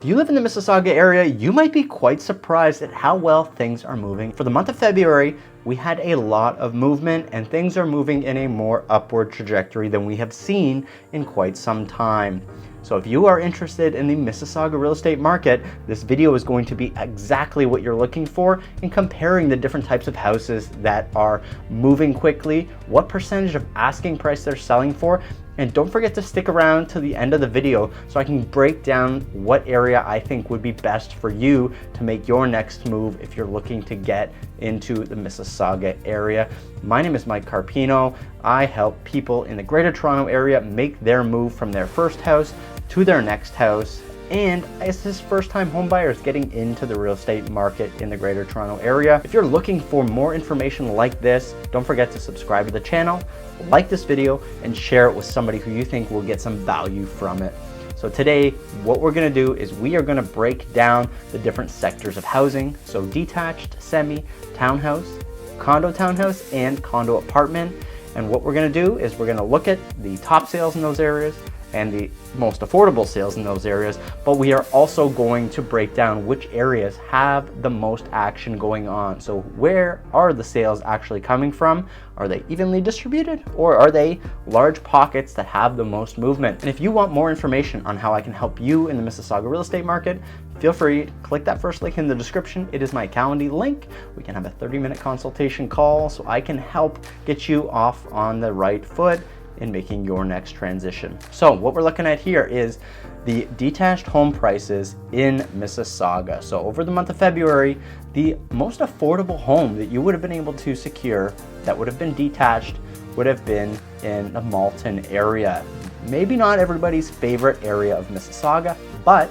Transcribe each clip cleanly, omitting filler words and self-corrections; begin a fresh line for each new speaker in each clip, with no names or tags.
If you live in the Mississauga area, you might be quite surprised at how well things are moving. For the month of February, we had a lot of movement and things are moving in a more upward trajectory than we have seen in quite some time. So if you are interested in the Mississauga real estate market, this video is going to be exactly what you're looking for in comparing the different types of houses that are moving quickly, what percentage of asking price they're selling for, and don't forget to stick around to the end of the video so I can break down what area I think would be best for you to make your next move if you're looking to get into the Mississauga area. My name is Mike Carpino. I help people in the Greater Toronto area make their move from their first house to their next house, and assist first-time homebuyers getting into the real estate market in the Greater Toronto area. If you're looking for more information like this, don't forget to subscribe to the channel, like this video, and share it with somebody who you think will get some value from it. So today, what we're gonna do is we are gonna break down the different sectors of housing. So detached, semi, townhouse, condo townhouse, and condo apartment. And what we're gonna do is we're gonna look at the top sales in those areas and the most affordable sales in those areas, but we are also going to break down which areas have the most action going on. So where are the sales actually coming from? Are they evenly distributed, or are they large pockets that have the most movement? And if you want more information on how I can help you in the Mississauga real estate market, feel free to click that first link in the description. It is my Calendly link. We can have a 30-minute consultation call so I can help get you off on the right foot in making your next transition. So what we're looking at here is the detached home prices in Mississauga. So over the month of February, the most affordable home that you would have been able to secure that would have been detached would have been in the Malton area. Maybe not everybody's favorite area of Mississauga, but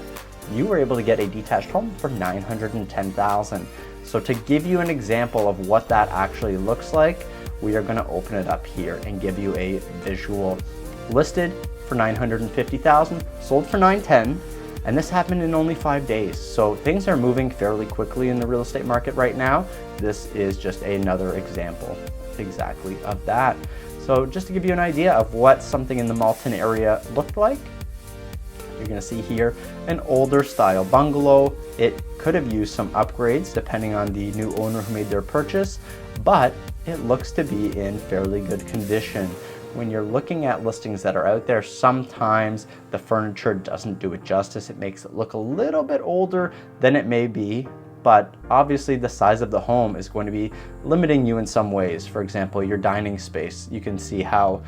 you were able to get a detached home for $910,000. So to give you an example of what that actually looks like, we are going to open it up here and give you a visual. Listed for $950,000, sold for $910,000, and this happened in only 5 days. So things are moving fairly quickly in the real estate market right now. This is just another example exactly of that. So just to give you an idea of what something in the Malton area looked like, you're going to see here an older style bungalow. It could have used some upgrades depending on the new owner who made their purchase, but it looks to be in fairly good condition. When you're looking at listings that are out there, sometimes the furniture doesn't do it justice. It makes it look a little bit older than it may be, but obviously the size of the home is going to be limiting you in some ways. For example, your dining space, you can see how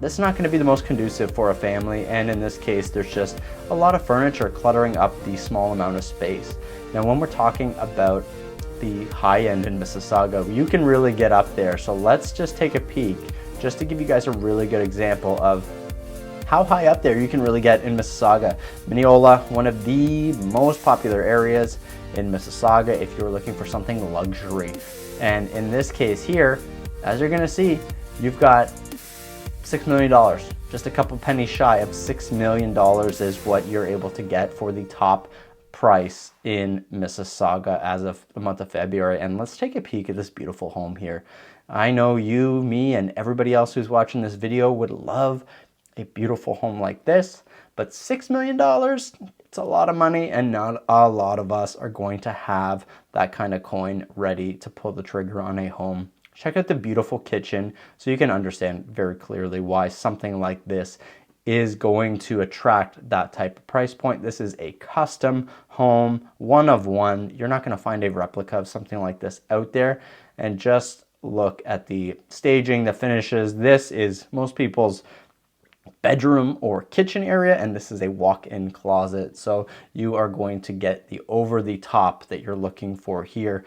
that's not going to be the most conducive for a family, and in this case there's just a lot of furniture cluttering up the small amount of space. Now when we're talking about the high end in Mississauga, you can really get up there. So let's just take a peek just to give you guys a really good example of how high up there you can really get in Mississauga. Mineola, one of the most popular areas in Mississauga if you're looking for something luxury. And in this case here, as you're gonna see, you've got $6 million. Just a couple pennies shy of $6 million is what you're able to get for the top price in Mississauga as of the month of February. And let's take a peek at this beautiful home here. I know you, me, and everybody else who's watching this video would love a beautiful home like this, but $6 million, it's a lot of money, and not a lot of us are going to have that kind of coin ready to pull the trigger on a home. Check out the beautiful kitchen so you can understand very clearly why something like this is going to attract that type of price point. This is a custom home, one of one. You're not going to find a replica of something like this out there. And just look at the staging, the finishes. This is most people's bedroom or kitchen area, and this is a walk-in closet. So you are going to get the over the top that you're looking for here.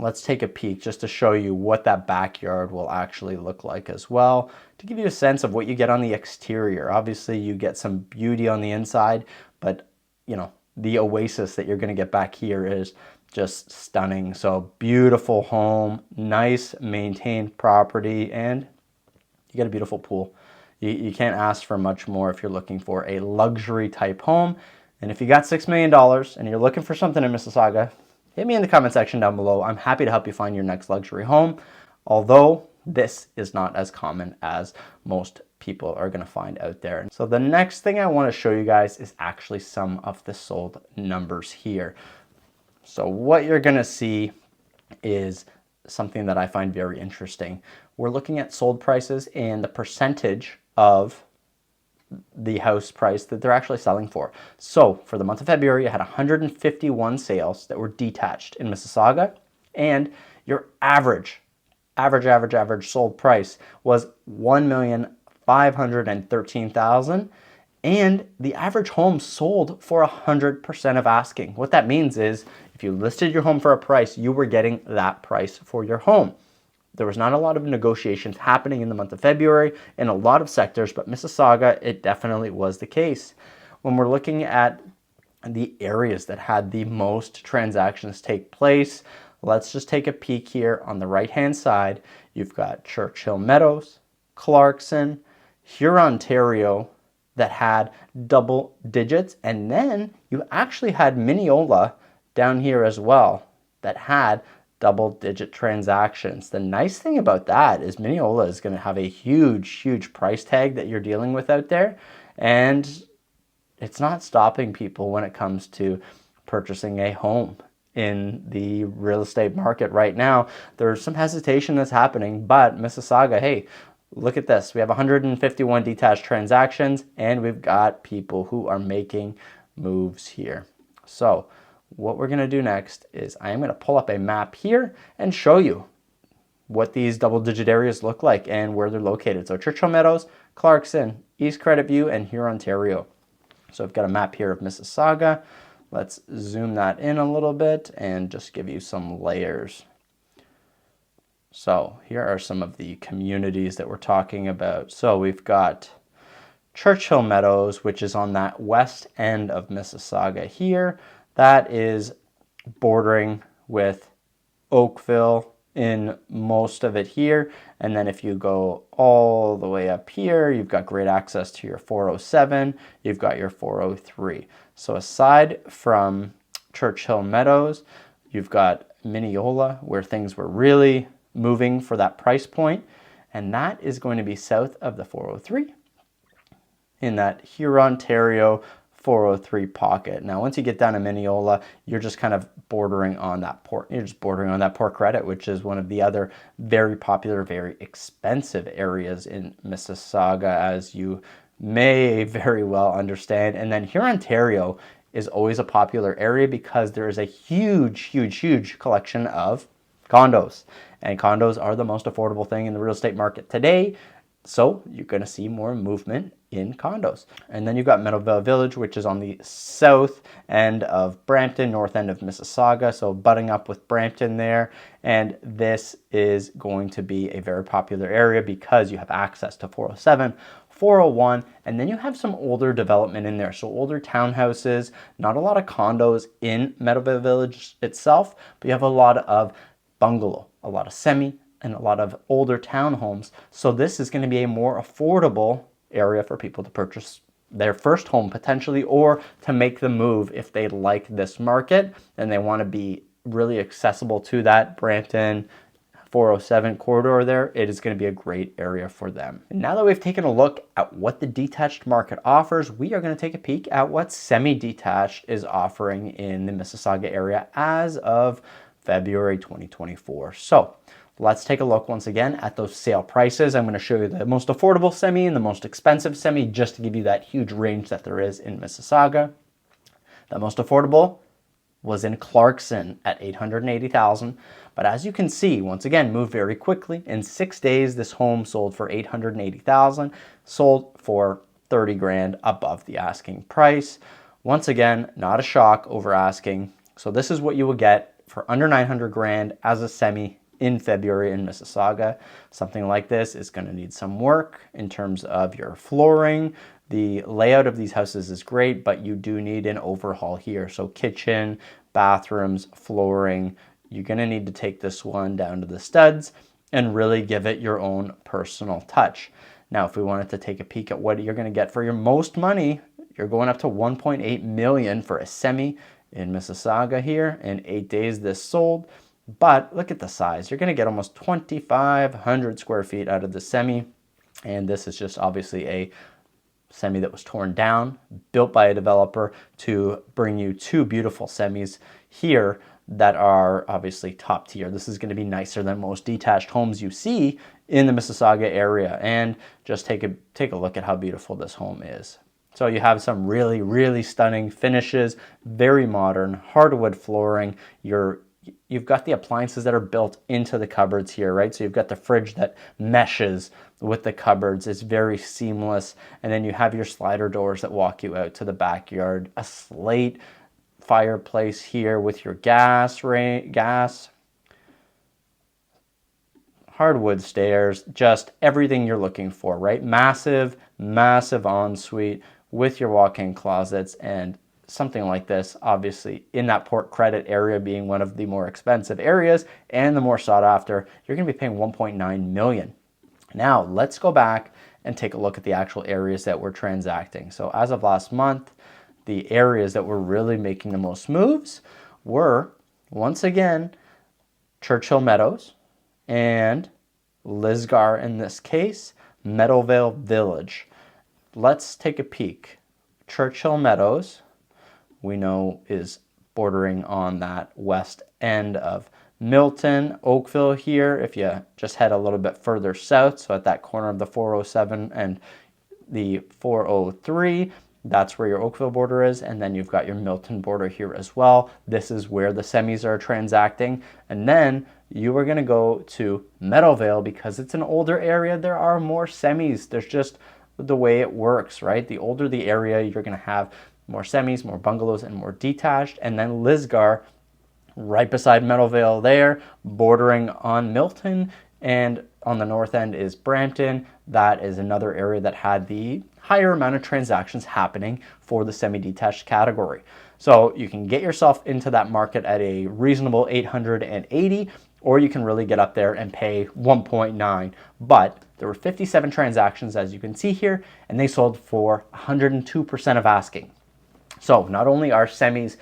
Let's take a peek just to show you what that backyard will actually look like as well, to give you a sense of what you get on the exterior. Obviously you get some beauty on the inside, but you know, the oasis that you're going to get back here is just stunning. So beautiful home, nice maintained property, and you get a beautiful pool. You can't ask for much more if you're looking for a luxury type home. And if you got $6 million and you're looking for something in Mississauga, hit me in the comment section down below. I'm happy to help you find your next luxury home, although this is not as common as most people people are going to find out there. So the next thing I want to show you guys is actually some of the sold numbers here. So what you're going to see is something that I find very interesting. We're looking at sold prices and the percentage of the house price that they're actually selling for. So for the month of February, you had 151 sales that were detached in Mississauga, and your average sold price was $1,513,000, and the average home sold for 100% of asking. What that means is if you listed your home for a price, you were getting that price for your home. There was not a lot of negotiations happening in the month of February in a lot of sectors, but Mississauga, it definitely was the case. When we're looking at the areas that had the most transactions take place, let's just take a peek here on the right-hand side. You've got Churchill Meadows, Clarkson, Hurontario that had double digits, and then you actually had Mineola down here as well that had double-digit transactions. The nice thing about that is Mineola is going to have a huge price tag that you're dealing with out there, and it's not stopping people when it comes to purchasing a home in the real estate market right now. There's some hesitation that's happening, but Mississauga, hey, look at this. We have 151 detached transactions, and we've got people who are making moves here. So what we're going to do next is I am going to pull up a map here and show you what these double-digit areas look like and where they're located. So Churchill Meadows, Clarkson, East Credit View, and Hurontario. So I've got a map here of Mississauga. Let's zoom that in a little bit and just give you some layers. So here are some of the communities that we're talking about. So we've got Churchill Meadows, which is on that west end of Mississauga here. That is bordering with Oakville in most of it here. And then if you go all the way up here, you've got great access to your 407, you've got your 403. So aside from Churchill Meadows, you've got Mineola, where things were really moving for that price point. And that is going to be south of the 403 in that Hurontario 403 pocket. Now, once you get down to Mineola, you're just kind of bordering on that port. You're just bordering on that Port Credit, which is one of the other very popular, very expensive areas in Mississauga, as you may very well understand. And then Hurontario is always a popular area because there is a huge collection of condos. And condos are the most affordable thing in the real estate market today. So you're going to see more movement in condos. And then you've got Meadowvale Village, which is on the south end of Brampton, north end of Mississauga, so butting up with Brampton there. And this is going to be a very popular area because you have access to 407, 401, and then you have some older development in there. So older townhouses, not a lot of condos in Meadowvale Village itself, but you have a lot of bungalow, a lot of semi, and a lot of older townhomes. So this is going to be a more affordable area for people to purchase their first home potentially, or to make the move if they like this market and they want to be really accessible to that Brampton 407 corridor there. It is going to be a great area for them. And now that we've taken a look at what the detached market offers, we are going to take a peek at what semi-detached is offering in the Mississauga area as of February 2024. So let's take a look once again at those sale prices. I'm going to show you the most affordable semi and the most expensive semi, just to give you that huge range that there is in Mississauga. The most affordable was in Clarkson at $880,000. But as you can see, once again, moved very quickly. In 6 days, this home sold for $880,000, sold for 30 grand above the asking price. Once again, not a shock over asking. So this is what you will get for under 900 grand as a semi in February in Mississauga. Something like this is going to need some work in terms of your flooring. The layout of these houses is great, but you do need an overhaul here. So kitchen, bathrooms, flooring, you're going to need to take this one down to the studs and really give it your own personal touch. Now, if we wanted to take a peek at what you're going to get for your most money, you're going up to 1.8 million for a semi in Mississauga here. In 8 days, this sold. But look at the size. You're going to get almost 2,500 square feet out of the semi. And this is just obviously a semi that was torn down, built by a developer to bring you two beautiful semis here that are obviously top tier. This is going to be nicer than most detached homes you see in the Mississauga area. And just take a look at how beautiful this home is. So you have some really, really stunning finishes, very modern, hardwood flooring. You've got the appliances that are built into the cupboards here, right? So you've got the fridge that meshes with the cupboards. It's very seamless. And then you have your slider doors that walk you out to the backyard. A slate fireplace here with your gas, hardwood stairs, just everything you're looking for, right? Massive, massive ensuite with your walk-in closets, and something like this, obviously, in that Port Credit area being one of the more expensive areas and the more sought after, you're going to be paying $1.9 million. Now, let's go back and take a look at the actual areas that we're transacting. So as of last month, the areas that were really making the most moves were, once again, Churchill Meadows and Lisgar in this case, Meadowvale Village. Let's take a peek. Churchill Meadows, we know, is bordering on that west end of Milton. Oakville here, if you just head a little bit further south, so at that corner of the 407 and the 403, that's where your Oakville border is, and then you've got your Milton border here as well. This is where the semis are transacting. And then you are going to go to Meadowvale because it's an older area. There are more semis. There's just the way it works, right? The older the area, you're going to have more semis, more bungalows, and more detached. And then Lisgar, right beside Meadowvale there, bordering on Milton, and on the north end is Brampton. That is another area that had the higher amount of transactions happening for the semi-detached category. So you can get yourself into that market at a reasonable $880, or you can really get up there and pay 1.9. But there were 57 transactions, as you can see here, and they sold for 102% of asking. So not only are semis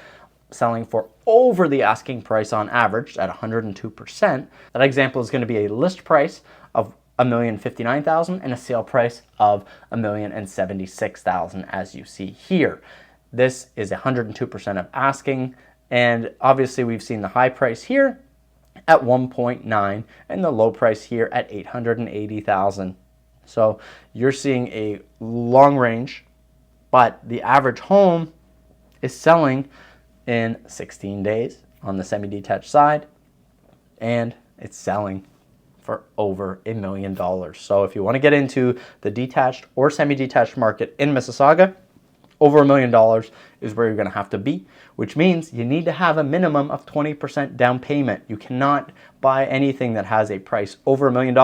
selling for over the asking price on average at 102%, that example is going to be a list price of $1,059,000 and a sale price of $1,076,000, as you see here. This is 102% of asking, and obviously we've seen the high price here at 1.9 and the low price here at 880,000. So you're seeing a long range, but the average home is selling in 16 days on the semi-detached side, and it's selling for over $1 million. So if you want to get into the detached or semi-detached market in Mississauga, over $1 million is where you're going to have to be, which means you need to have a minimum of 20% down payment. You cannot buy anything that has a price over $1 million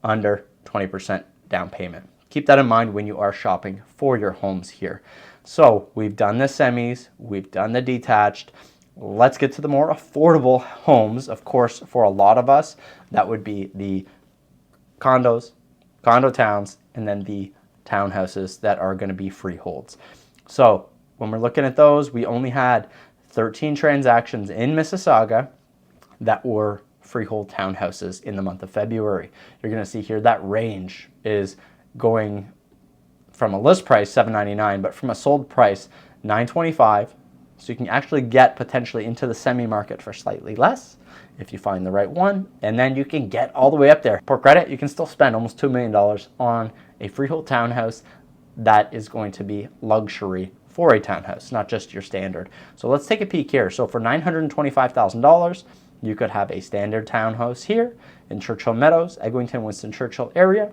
under 20% down payment. Keep that in mind when you are shopping for your homes here. So we've done the semis, we've done the detached. Let's get to the more affordable homes. Of course, for a lot of us, that would be the condos, condo towns, and then the townhouses that are going to be freeholds. So when we're looking at those, we only had 13 transactions in Mississauga that were freehold townhouses in the month of February. You're going to see here that range is going from a list price $799, but from a sold price $925. So you can actually get potentially into the semi market for slightly less if you find the right one, and then you can get all the way up there. Port Credit, you can still spend almost $2 million on a freehold townhouse that is going to be luxury for a townhouse, not just your standard. So let's take a peek here. So for $925,000, you could have a standard townhouse here in Churchill Meadows, Eglinton, Winston Churchill area,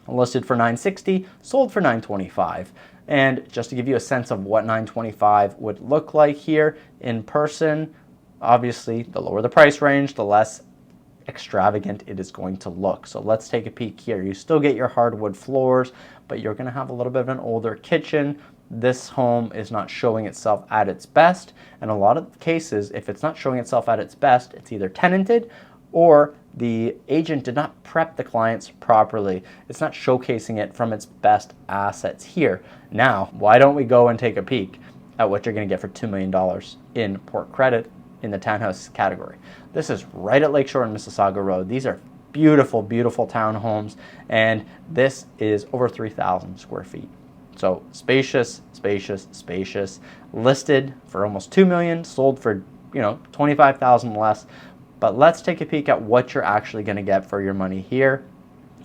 listed for $960, sold for $925. And just to give you a sense of what $925 would look like here in person, obviously the lower the price range, the less extravagant it is going to look. So let's take a peek here. You still get your hardwood floors, but you're going to have a little bit of an older kitchen. This home is not showing itself at its best. And a lot of cases, if it's not showing itself at its best, it's either tenanted or the agent did not prep the clients properly. It's not showcasing it from its best assets here. Now, why don't we go and take a peek at what you're going to get for $2 million in Port Credit in the townhouse category. This is right at Lakeshore and Mississauga Road. These are beautiful, beautiful townhomes, and this is over 3,000 square feet. So spacious, spacious, spacious. Listed for almost 2 million, sold for 25,000 less. But let's take a peek at what you're actually going to get for your money here,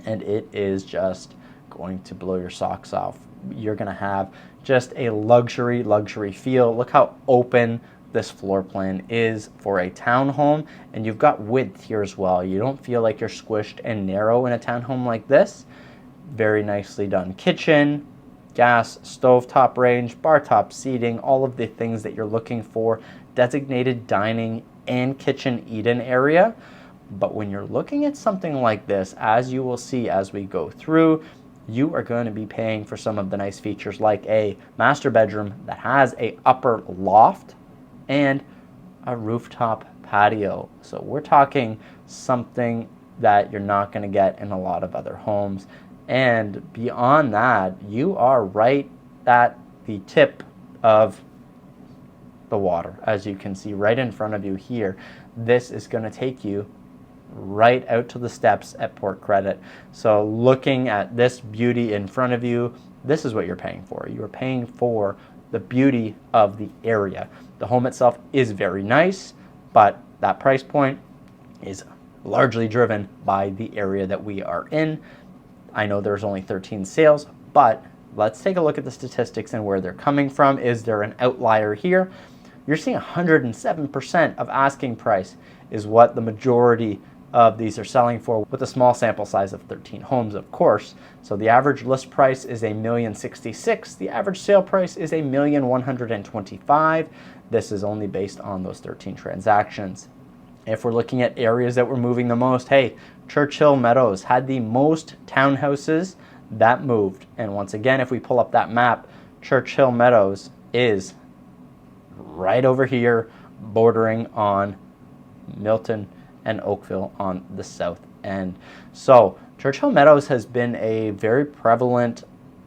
and it is just going to blow your socks off. You're going to have just a luxury feel. Look how open this floor plan is for a townhome, and you've got width here as well. You don't feel like you're squished and narrow in a townhome like this. Very nicely done kitchen, gas, stovetop range, bar top seating, all of the things that you're looking for. Designated dining and kitchen eat-in area. But when you're looking at something like this, as you will see as we go through, you are going to be paying for some of the nice features like a master bedroom that has a upper loft and a rooftop patio. So we're talking something that you're not going to get in a lot of other homes. And beyond that, you are right at the tip of the water. As you can see right in front of you here, this is going to take you right out to the steps at Port Credit. So looking at this beauty in front of you, this is what you're paying for. You're paying for the beauty of the area. The home itself is very nice, but that price point is largely driven by the area that we are in. I know there's only 13 sales, but let's take a look at the statistics and where they're coming from. Is there an outlier here? You're seeing 107% of asking price is what the majority of these are selling for, with a small sample size of 13 homes, of course. So the average list price is $1,066,000. The average sale price is $1,125,000. This is only based on those 13 transactions. If we're looking at areas that were moving the most, hey, Churchill Meadows had the most townhouses that moved. And once again, if we pull up that map, Churchill Meadows is right over here, bordering on Milton and Oakville on the south end. So Churchill Meadows has been a very prevalent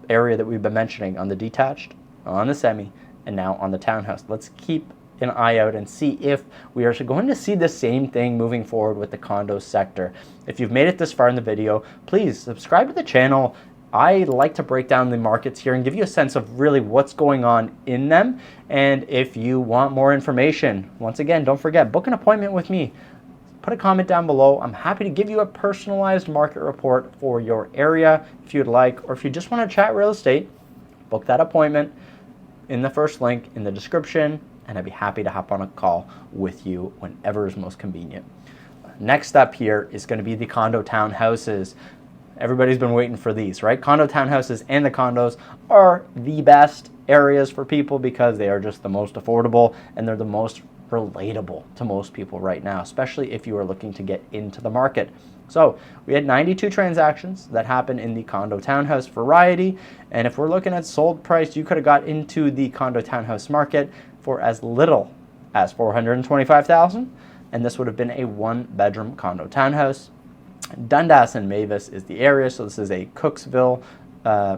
area that we've been mentioning on the detached, on the semi, and now on the townhouse. Let's keep an eye out and see if we are going to see the same thing moving forward with the condo sector. If you've made it this far in the video, please subscribe to the channel. I like to break down the markets here and give you a sense of really what's going on in them. And if you want more information, once again, don't forget, book an appointment with me. Put a comment down below. I'm happy to give you a personalized market report for your area if you'd like, or if you just want to chat real estate, book that appointment in the first link in the description, and I'd be happy to hop on a call with you whenever is most convenient. Next up here is going to be the condo townhouses. Everybody's been waiting for these, right? Condo townhouses and the condos are the best areas for people because they are just the most affordable and they're the most relatable to most people right now, especially if you are looking to get into the market. So we had 92 transactions that happened in the condo townhouse variety, and if we're looking at sold price, you could have got into the condo townhouse market for as little as $425,000, and this would have been a one-bedroom condo townhouse. Dundas and Mavis is the area, so this is a Cooksville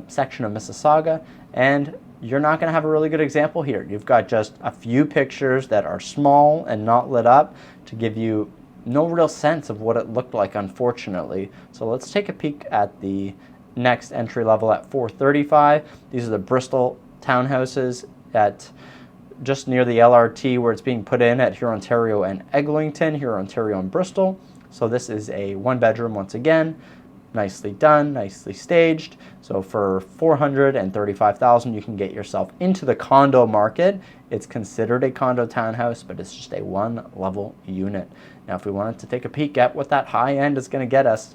section of Mississauga, and you're not going to have a really good example here. You've got just a few pictures that are small and not lit up to give you no real sense of what it looked like, unfortunately. So let's take a peek at the next entry level at $435,000. These are the Bristol townhouses at just near the LRT where it's being put in at Huron, Ontario and Eglinton, Huron, Ontario and Bristol. So this is a one bedroom once again. Nicely done, nicely staged. So for $435,000, you can get yourself into the condo market. It's considered a condo townhouse, but it's just a one-level unit. Now, if we wanted to take a peek at what that high end is going to get us,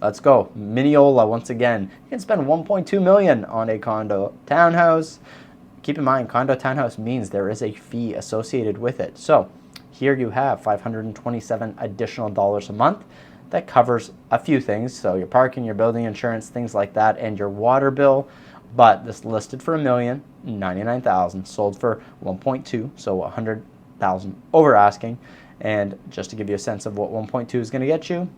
let's go. Mineola, once again. You can spend $1.2 million on a condo townhouse. Keep in mind, condo townhouse means there is a fee associated with it. So here you have $527 additional dollars a month. That covers a few things, so your parking, your building insurance, things like that, and your water bill. But this listed for $1,099,000, sold for 1.2, so 100,000 over asking. And just to give you a sense of what 1.2 is going to get you,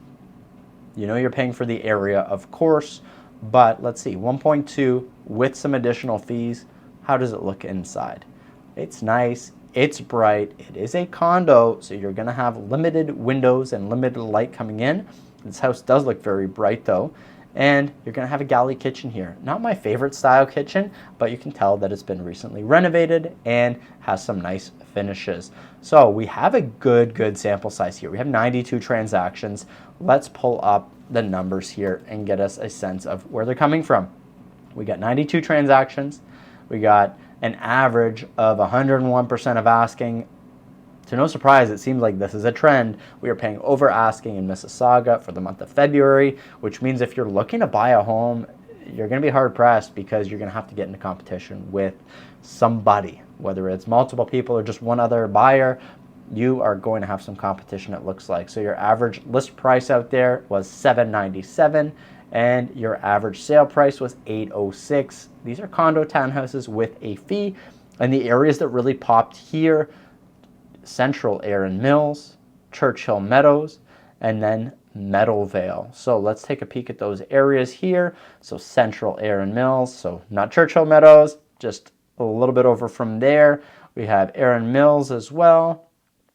you know you're paying for the area, of course. But let's see, 1.2 with some additional fees. How does it look inside? It's nice. It's bright. It is a condo, so you're going to have limited windows and limited light coming in. This house does look very bright though. And you're gonna have a galley kitchen here. Not my favorite style kitchen, but you can tell that it's been recently renovated and has some nice finishes. So we have a good sample size here. We have 92 transactions. Let's pull up the numbers here and get us a sense of where they're coming from. We got 92 transactions. We got an average of 101% of asking. To no surprise, it seems like this is a trend. We are paying over asking in Mississauga for the month of February, which means if you're looking to buy a home, you're going to be hard pressed because you're going to have to get into competition with somebody, whether it's multiple people or just one other buyer. You are going to have some competition, it looks like. So your average list price out there was $797 and your average sale price was $806. These are condo townhouses with a fee, and the areas that really popped here: Central Erin Mills, Churchill Meadows, and then Meadowvale. So let's take a peek at those areas here. So Central Erin Mills, so not Churchill Meadows, just a little bit over from there. We have Erin Mills as well.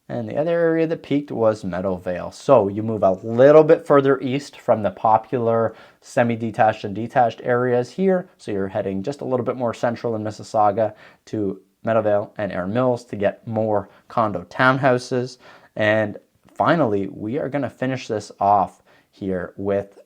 And the other area that peaked was Meadowvale. So you move a little bit further east from the popular semi-detached and detached areas here. So you're heading just a little bit more central in Mississauga to Meadowvale and Erin Mills to get more condo townhouses. And finally, we are going to finish this off here with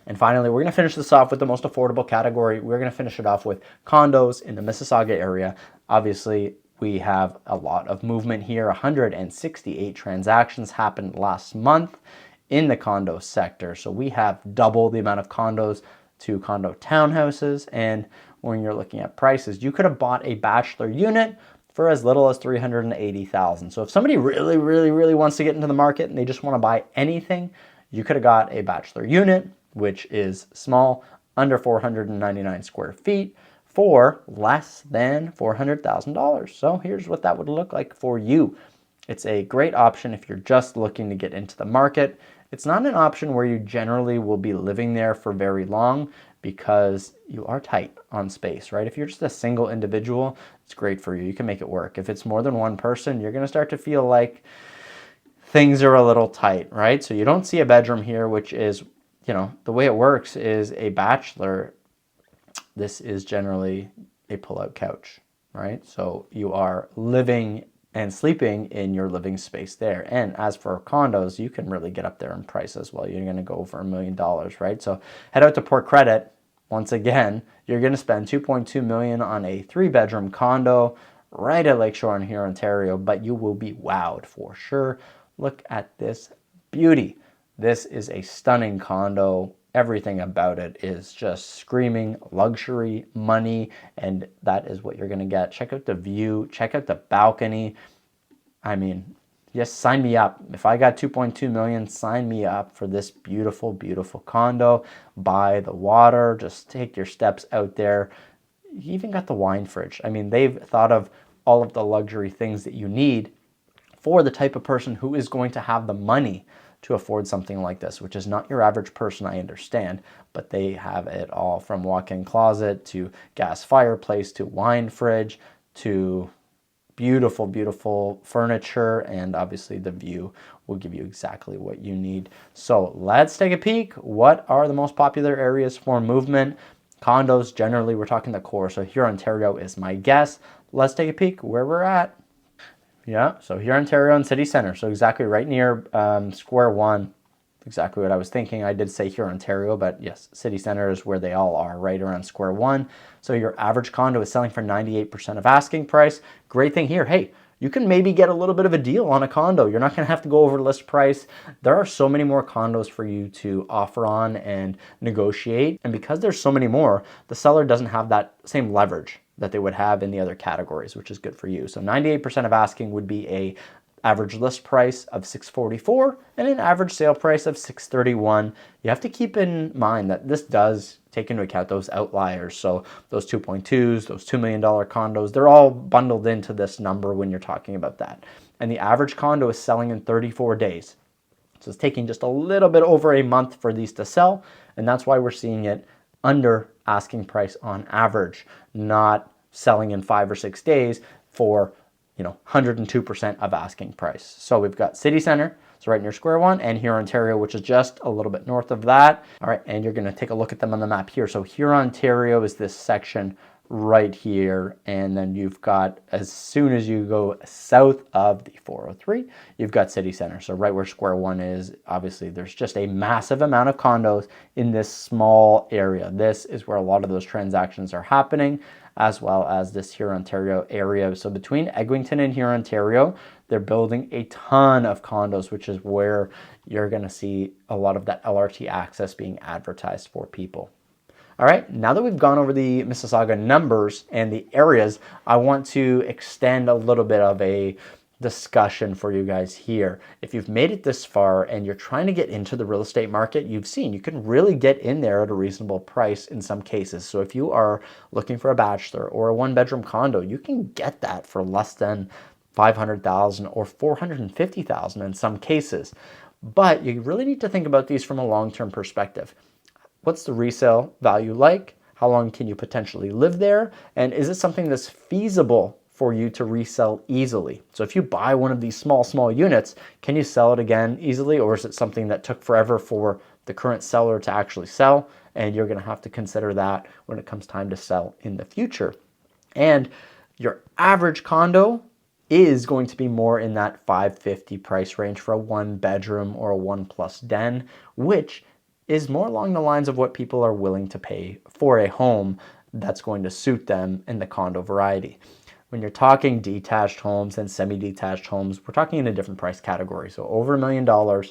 we're going to finish this off with the most affordable category. We're going to finish it off with condos in the Mississauga area. Obviously, we have a lot of movement here. 168 transactions happened last month in the condo sector. So we have double the amount of condos to condo townhouses. And when you're looking at prices, you could have bought a bachelor unit for as little as $380,000. So if somebody really wants to get into the market and they just want to buy anything, you could have got a bachelor unit, which is small, under 499 square feet, for less than $400,000. So here's what that would look like for you. It's a great option if you're just looking to get into the market. It's not an option where you generally will be living there for very long because you are tight on space, right? If you're just a single individual, it's great for you. You can make it work. If it's more than one person, you're going to start to feel like things are a little tight, right? So you don't see a bedroom here, which is, the way it works is a bachelor. This is generally a pull-out couch, right? So you are living and sleeping in your living space there. And as for condos, you can really get up there in price as well. You're going to go over $1 million, right? So head out to Port Credit. Once again, you're going to spend $2.2 million on a 3-bedroom condo right at Lakeshore in here, Ontario, but you will be wowed for sure. Look at this beauty. This is a stunning condo. Everything about it is just screaming luxury, money, and that is what you're going to get. Check out the view. Check out the balcony. I mean, just sign me up. If I got $2.2 million, sign me up for this beautiful condo by the water. Just take your steps out there. You even got the wine fridge. I mean, they've thought of all of the luxury things that you need for the type of person who is going to have the money to afford something like this, which is not your average person, I understand, but they have it all, from walk-in closet to gas fireplace to wine fridge to beautiful furniture, and obviously the view will give you exactly what you need. So let's take a peek. What are the most popular areas for movement? Condos, generally, we're talking the core. So here, Ontario is my guess. Let's take a peek where we're at. Yeah, so here, Ontario and City Centre, so exactly right near Square One. Exactly what I was thinking. I did say here, Ontario, but yes, City Centre is where they all are, right around Square One. So your average condo is selling for 98% of asking price. Great thing here, hey, you can maybe get a little bit of a deal on a condo. You're not going to have to go over list price. There are so many more condos for you to offer on and negotiate. And because there's so many more, the seller doesn't have that same leverage that they would have in the other categories, which is good for you. So 98% of asking would be a average list price of $644 and an average sale price of $631. You have to keep in mind that this does take into account those outliers. So those 2.2s, those $2 million condos, they're all bundled into this number when you're talking about that. And the average condo is selling in 34 days. So it's taking just a little bit over a month for these to sell. And that's why we're seeing it under asking price on average, not selling in 5 or 6 days for 102% of asking price. So we've got City Center, so right near Square One, and Huron, Ontario, which is just a little bit north of that. All right, and you're going to take a look at them on the map here. So Huron, Ontario is this section right here, and then you've got, as soon as you go south of the 403, you've got City Center. So right where Square One is, obviously there's just a massive amount of condos in this small area. This is where a lot of those transactions are happening, as well as this Huron, Ontario area. So between Eglinton and Huron, Ontario, they're building a ton of condos, which is where you're going to see a lot of that LRT access being advertised for people. All right, now that we've gone over the Mississauga numbers and the areas, I want to extend a little bit of a discussion for you guys here. If you've made it this far and you're trying to get into the real estate market, you've seen you can really get in there at a reasonable price in some cases. So if you are looking for a bachelor or a one-bedroom condo, you can get that for less than $500,000 or $450,000 in some cases. But you really need to think about these from a long-term perspective. What's the resale value like? How long can you potentially live there? And is it something that's feasible for you to resell easily? So if you buy one of these small units, can you sell it again easily? Or is it something that took forever for the current seller to actually sell? And you're going to have to consider that when it comes time to sell in the future. And your average condo is going to be more in that $550 price range for a one bedroom or a 1+ den, which is more along the lines of what people are willing to pay for a home that's going to suit them in the condo variety. When you're talking detached homes and semi-detached homes, we're talking in a different price category. So over $1 million,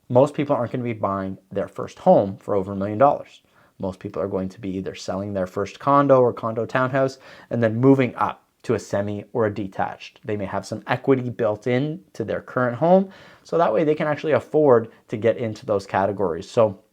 most people aren't going to be buying their first home for over $1 million. Most people are going to be either selling their first condo or condo townhouse and then moving up to a semi or a detached. They may have some equity built in to their current home, so that way they can actually afford to get into those categories. So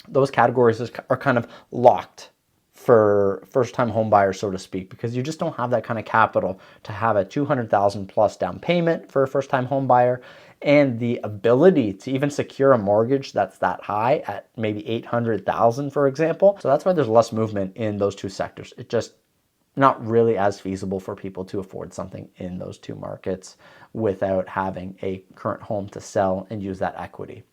those categories are kind of locked for first-time home buyers, so to speak, because you just don't have that kind of capital to have a $200,000 plus down payment for a first-time home buyer, and the ability to even secure a mortgage that's that high at maybe $800,000, for example. So that's why there's less movement in those two sectors. It just not really as feasible for people to afford something in those two markets without having a current home to sell and use that equity.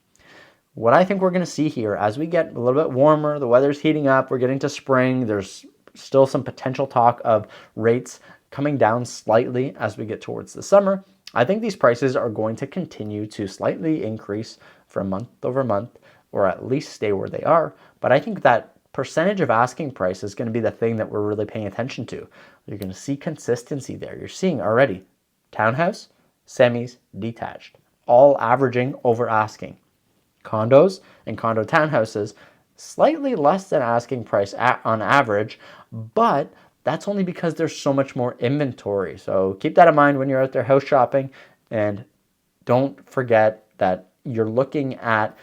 What I think we're going to see here as we get a little bit warmer, the weather's heating up, we're getting to spring, there's still some potential talk of rates coming down slightly as we get towards the summer. I think these prices are going to continue to slightly increase from month over month, or at least stay where they are. But I think that percentage of asking price is going to be the thing that we're really paying attention to. You're going to see consistency there. You're seeing already townhouse, semis, detached, all averaging over asking. Condos and condo townhouses, slightly less than asking price on average, but that's only because there's so much more inventory. So keep that in mind when you're out there house shopping, and don't forget that you're looking at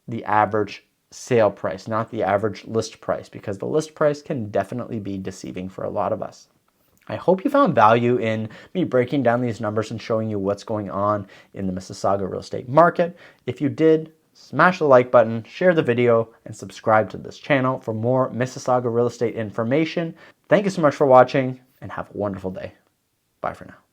the average sale price, not the average list price, because the list price can definitely be deceiving for a lot of us. I hope you found value in me breaking down these numbers and showing you what's going on in the Mississauga real estate market. If you did, smash the like button, share the video, and subscribe to this channel for more Mississauga real estate information. Thank you so much for watching, and have a wonderful day. Bye for now.